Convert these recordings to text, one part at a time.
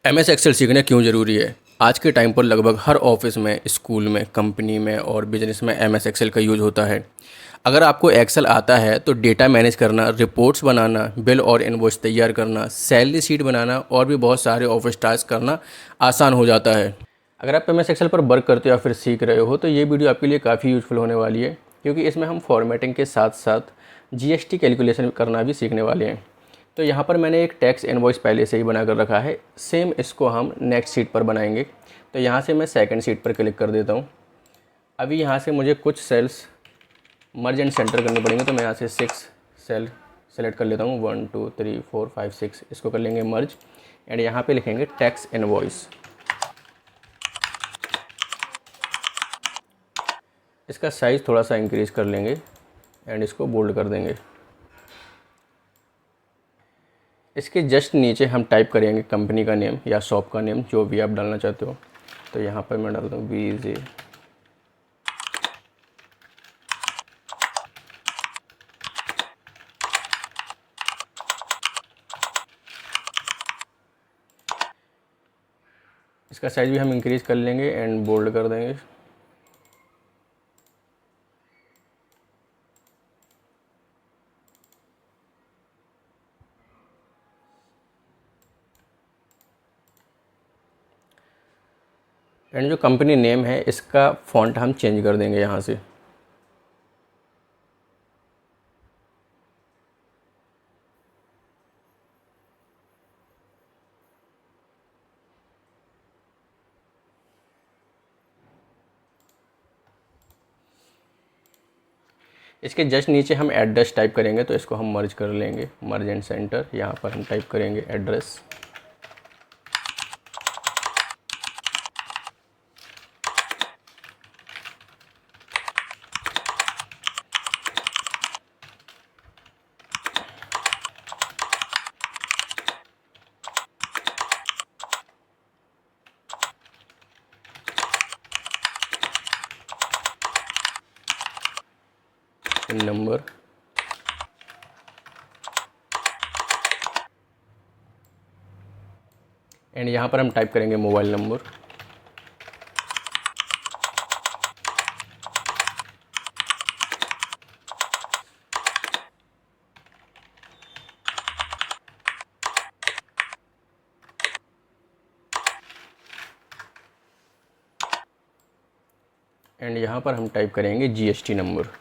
MS Excel सीखना क्यों ज़रूरी है? आज के टाइम पर लगभग हर ऑफिस में, स्कूल में, कंपनी में और बिजनेस में MS एक्सेल का यूज़ होता है। अगर आपको एक्सेल आता है तो डेटा मैनेज करना, रिपोर्ट्स बनाना, बिल और इनवॉइस तैयार करना, सैलरी शीट बनाना और भी बहुत सारे ऑफिस टास्क करना आसान हो जाता है। अगर आप MS एक्सेल पर वर्क करते हो या फिर सीख रहे हो तो ये वीडियो आपके लिए काफ़ी यूज़फुल होने वाली है, क्योंकि इसमें हम फॉर्मेटिंग के साथ साथ GST कैलकुलेशन करना भी सीखने वाले हैं। तो यहाँ पर मैंने एक टैक्स इनवॉइस पहले से ही बना कर रखा है। सेम इसको हम नेक्स्ट शीट पर बनाएंगे। तो यहाँ से मैं सेकंड शीट पर क्लिक कर देता हूँ। अभी यहाँ से मुझे कुछ सेल्स मर्ज एंड सेंटर करने पड़ेंगे, तो मैं यहाँ से 6 सेल सेलेक्ट कर लेता हूँ। 1 2 3 4 5 6 इसको कर लेंगे मर्ज एंड यहाँ पे लिखेंगे टैक्स इनवॉइस। इसका साइज़ थोड़ा सा इंक्रीज़ कर लेंगे एंड इसको बोल्ड कर देंगे। इसके जस्ट नीचे हम टाइप करेंगे कंपनी का नेम या शॉप का नेम, जो भी आप डालना चाहते हो। तो यहाँ पर मैं डालता हूँ VJ। इसका साइज़ भी हम इंक्रीज़ कर लेंगे एंड बोल्ड कर देंगे। एंड जो कंपनी नेम है इसका फ़ॉन्ट हम चेंज कर देंगे यहाँ से। इसके जस्ट नीचे हम एड्रेस टाइप करेंगे, तो इसको हम मर्ज कर लेंगे, मर्ज एंड सेंटर। यहाँ पर हम टाइप करेंगे एड्रेस। पिन नंबर एंड यहाँ पर हम टाइप करेंगे मोबाइल नंबर। एंड यहाँ पर हम टाइप करेंगे GST नंबर।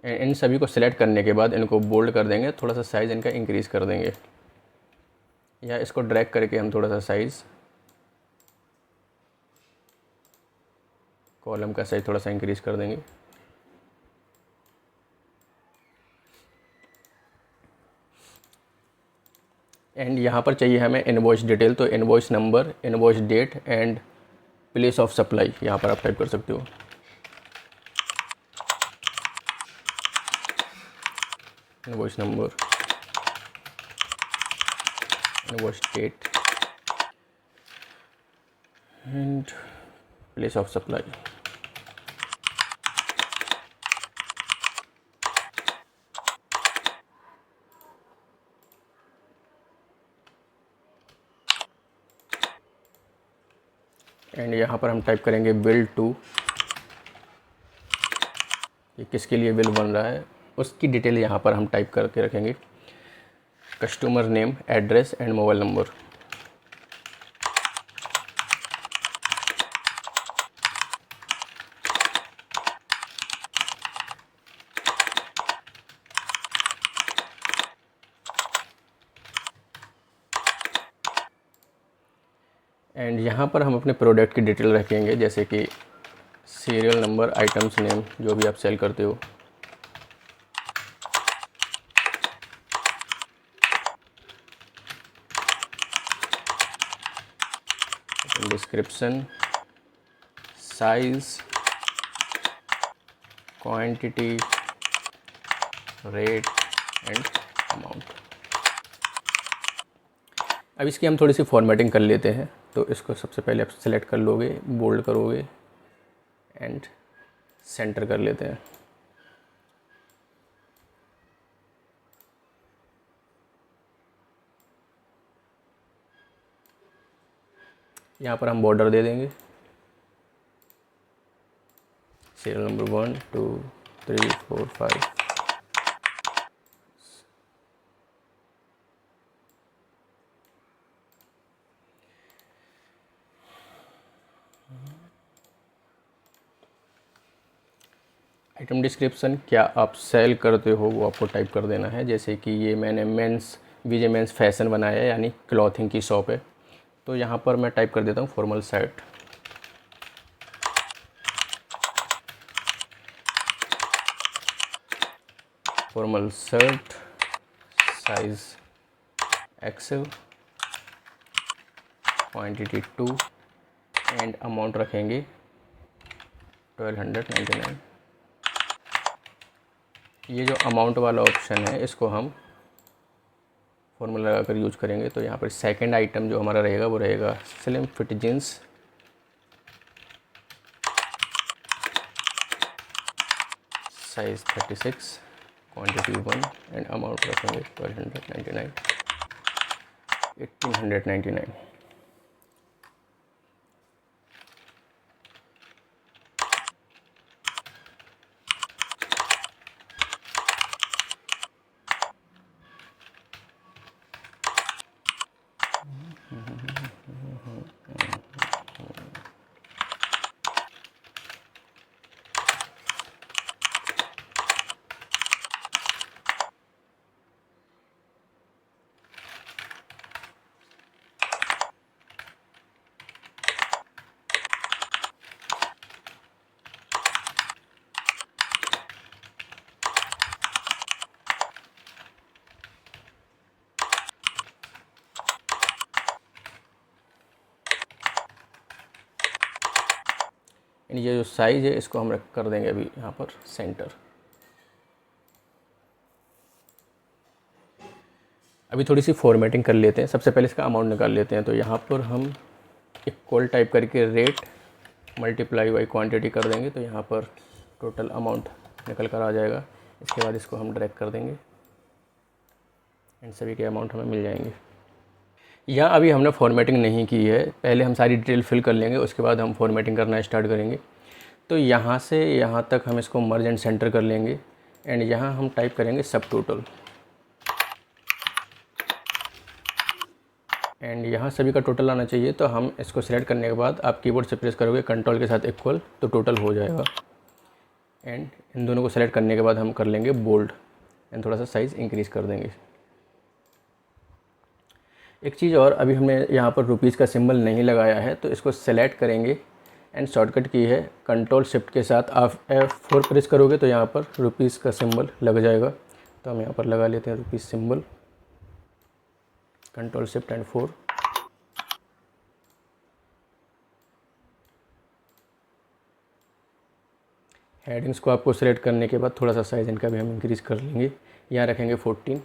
इन सभी को सिलेक्ट करने के बाद इनको बोल्ड कर देंगे, थोड़ा सा साइज़ इनका इंक्रीज़ कर देंगे, या इसको ड्रैग करके हम थोड़ा सा साइज़, कॉलम का साइज़ थोड़ा सा इंक्रीज़ कर देंगे। एंड यहाँ पर चाहिए हमें इनवॉइस डिटेल, तो invoice number, invoice date and place of supply यहाँ पर आप टाइप कर सकते हो। Invoice number, invoice date and place of supply. And यहाँ पर हम टाइप करेंगे बिल टू, ये किसके लिए बिल बन रहा है उसकी डिटेल यहाँ पर हम टाइप करके रखेंगे। Customer name, address and mobile number. And यहाँ पर हम अपने प्रोडक्ट की डिटेल रखेंगे, जैसे कि सीरियल नंबर, आइटम्स नेम, जो भी आप सेल करते हो। Description, size, quantity rate and amount. अब इसकी हम थोड़ी सी फॉर्मेटिंग कर लेते हैं। तो इसको सबसे पहले आप सेलेक्ट कर लोगे, बोल्ड करोगे एंड सेंटर कर लेते हैं। यहाँ पर हम बॉर्डर दे देंगे, सीरियल नंबर 1 2 3 4 5। आइटम डिस्क्रिप्शन क्या आप सेल करते हो वो आपको टाइप कर देना है। जैसे कि ये मैंने मेंस विजय मेंस फैशन बनाया है, यानी क्लॉथिंग की शॉप है। तो यहाँ पर मैं टाइप कर देता हूँ formal shirt. Formal shirt size Excel, quantity 2 and amount रखेंगे 1299। ये जो अमाउंट वाला ऑप्शन है इसको हम फॉर्मूला लगाकर यूज करेंगे। तो यहाँ पर सेकंड आइटम जो हमारा रहेगा वो रहेगा slim fit jeans, size 36, quantity 1 and amount रखेंगे 1299 1899। ये जो साइज़ है इसको हम कर देंगे अभी यहाँ पर सेंटर। अभी थोड़ी सी फॉर्मेटिंग कर लेते हैं। सबसे पहले इसका अमाउंट निकाल लेते हैं। तो यहाँ पर हम इक्वल टाइप करके रेट मल्टीप्लाई बाई क्वांटिटी कर देंगे। तो यहाँ पर टोटल अमाउंट निकल कर आ जाएगा। इसके बाद इसको हम ड्रैग कर देंगे एंड सभी के अमाउंट हमें मिल जाएंगे। यहाँ अभी हमने फॉर्मेटिंग नहीं की है, पहले हम सारी डिटेल फिल कर लेंगे, उसके बाद हम फॉर्मेटिंग करना स्टार्ट करेंगे। तो यहाँ से यहाँ तक हम इसको मर्ज एंड सेंटर कर लेंगे एंड यहाँ हम टाइप करेंगे सब टोटल एंड यहाँ सभी का टोटल आना चाहिए। तो हम इसको सिलेक्ट करने के बाद आप कीबोर्ड से प्रेस करोगे कंट्रोल के साथ इक्वल, तो टोटल हो जाएगा। एंड इन दोनों को सेलेक्ट करने के बाद हम कर लेंगे बोल्ड एंड थोड़ा सा साइज़ इंक्रीज़ कर देंगे। एक चीज़ और, अभी हमने यहाँ पर रुपीज़ का सिंबल नहीं लगाया है, तो इसको सेलेक्ट करेंगे एंड शॉर्टकट की है कंट्रोल शिफ्ट के साथ आप F4 प्रेस करोगे तो यहाँ पर रुपीज़ का सिंबल लग जाएगा। तो हम यहाँ पर लगा लेते हैं rupees symbol, control shift and 4। Headings को आपको सेलेक्ट करने के बाद थोड़ा सा साइज़ इनका भी हम इंक्रीज़ कर लेंगे। यहाँ रखेंगे 14।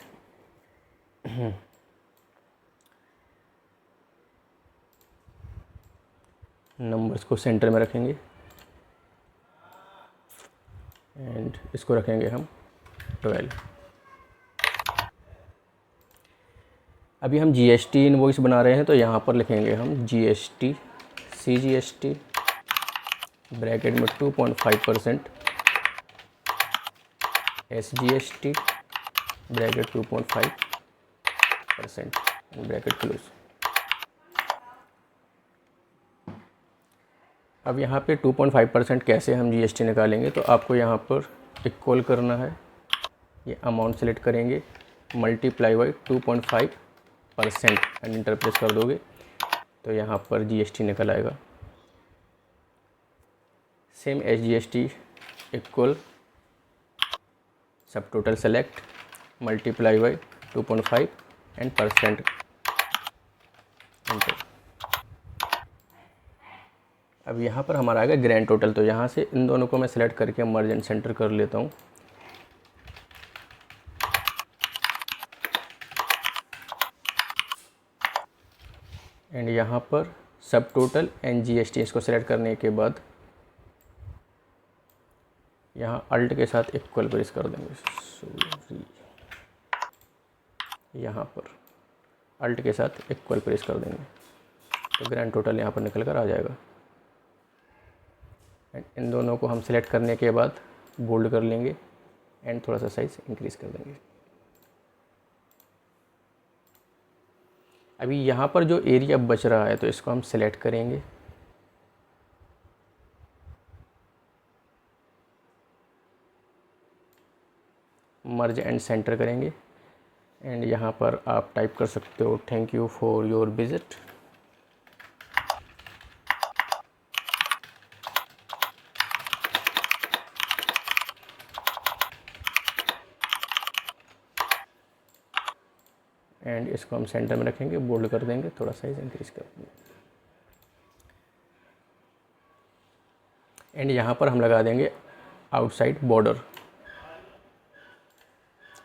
नंबर्स को सेंटर में रखेंगे एंड इसको रखेंगे हम 12। अभी हम GST इनवॉइस बना रहे हैं, तो यहाँ पर लिखेंगे हम GST CGST ब्रैकेट में 2.5% SGST ब्रैकेट 2.5% ब्रैकेट क्लोज। अब यहाँ पे 2.5% कैसे हम GST निकालेंगे, तो आपको यहाँ पर इक्वल करना है, ये अमाउंट सेलेक्ट करेंगे, multiply by 2.5% and enter press कर दोगे तो यहाँ पर GST निकल आएगा। सेम SGST इक्वल सब total select multiply by 2.5 and percent inter. अब यहाँ पर हमारा आ गया ग्रैंड टोटल। तो यहाँ से इन दोनों को मैं सेलेक्ट करके मर्ज एंड सेंटर कर लेता हूँ। एंड यहाँ पर सब टोटल एंड जीएसटी इसको सेलेक्ट करने के बाद यहाँ अल्ट के साथ इक्वल प्रेस कर देंगे। सॉरी, यहाँ पर अल्ट के साथ इक्वल प्रेस कर देंगे तो ग्रैंड टोटल यहाँ पर निकल कर आ जाएगा। एंड इन दोनों को हम सेलेक्ट करने के बाद बोल्ड कर लेंगे एंड थोड़ा सा साइज इंक्रीज़ कर देंगे। अभी यहाँ पर जो एरिया बच रहा है तो इसको हम सेलेक्ट करेंगे, मर्ज एंड सेंटर करेंगे एंड यहाँ पर आप टाइप कर सकते हो thank you for your visit. And इसको हम सेंटर में रखेंगे, बोल्ड कर देंगे, थोड़ा साइज इंक्रीज कर देंगे। एंड यहाँ पर हम लगा देंगे आउटसाइड बॉर्डर।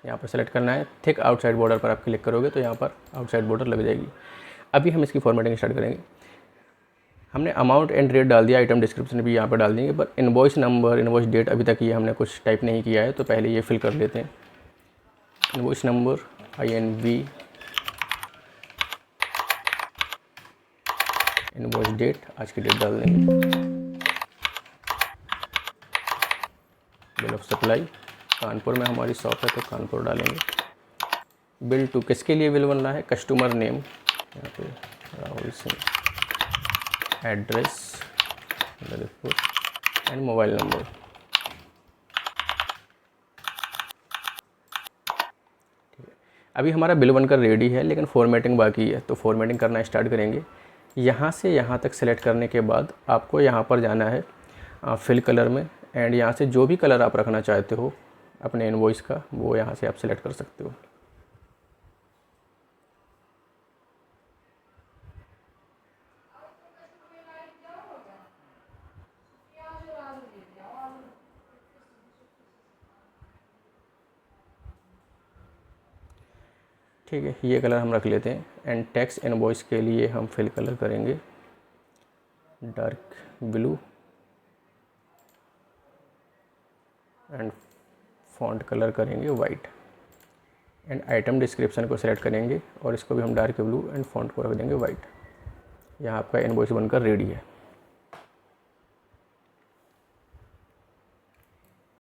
यहाँ पर सेलेक्ट करना है, थिक आउटसाइड बॉर्डर पर आप क्लिक करोगे तो यहाँ पर आउटसाइड बॉर्डर लग जाएगी। अभी हम इसकी फॉर्मेटिंग स्टार्ट करेंगे। हमने अमाउंट एंड रेट डाल दिया, आइटम डिस्क्रिप्शन भी यहाँ पर डाल देंगे, पर इनवॉइस नंबर, इनवॉइस डेट अभी तक ये हमने कुछ टाइप नहीं किया है तो पहले ये फिल कर लेते हैं। Invoice number INV, invoice date, आज की डेट डाल देंगे। बिल ऑफ सप्लाई, कानपुर में हमारी शॉप है तो कानपुर डालेंगे। बिल टू, किसके लिए बिल बनना है, कस्टमर नेम, यहाँ पे Rahul Singh, address Lalitpur and mobile number. ठीक है, अभी हमारा बिल बनकर रेडी है लेकिन फॉर्मेटिंग बाकी है तो फॉर्मेटिंग करना स्टार्ट करेंगे। यहाँ से यहाँ तक सेलेक्ट करने के बाद आपको यहाँ पर जाना है फिल कलर में एंड यहाँ से जो भी कलर आप रखना चाहते हो अपने इनवॉइस का वो यहाँ से आप सेलेक्ट कर सकते हो। ठीक है, ये कलर हम रख लेते हैं। एंड टैक्स इनवॉइस के लिए हम फिल कलर करेंगे dark blue and font colour करेंगे वाइट। एंड आइटम डिस्क्रिप्शन को सेलेक्ट करेंगे और इसको भी हम डार्क ब्लू एंड फॉन्ट को रख देंगे वाइट। यहाँ आपका इनवॉइस बनकर रेडी है।